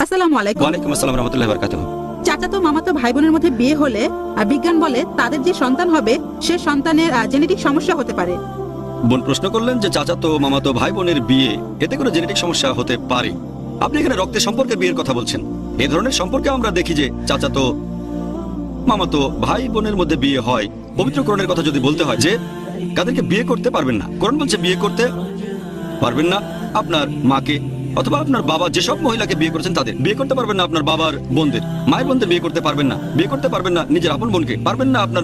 আসসালামু আলাইকুম। ওয়ালাইকুম আসসালাম রহমতুল্লাহি ওয়া বারাকাতুহু। চাচাতো মামাতো ভাই বোনের মধ্যে বিয়ে হলে বিজ্ঞান বলে তাদের যে সন্তান হবে সে সন্তানের জেনেটিক সমস্যা হতে পারে। বোন প্রশ্ন করলেন যে চাচাতো মামাতো ভাই বোনের বিয়ে এতে করে জেনেটিক সমস্যা হতে পারে। আপনি এখানে রক্তের সম্পর্কে বিয়ের কথা বলছেন। এই ধরনের সম্পর্কে আমরা দেখি যে চাচাতো মামাতো ভাই বোনের মধ্যে বিয়ে হয়। পবিত্র কোরআনের কথা যদি বলতে হয় যে কাদেরকে বিয়ে করতে পারবেন না, কোরআন বলছে বিয়ে করতে পারবেন না আপনার মাকে অথবা আপনার বাবা যেসব মহিলাকে বিয়ে করেছেন তাদের বিয়ে করতে পারবেন না, আপনার বাবার বোনদের মায়ের বোনদের বিয়ে করতে পারবেন না, বিয়ে করতে পারবেন না নিজের আপন বোনকে, পারবেন না আপনার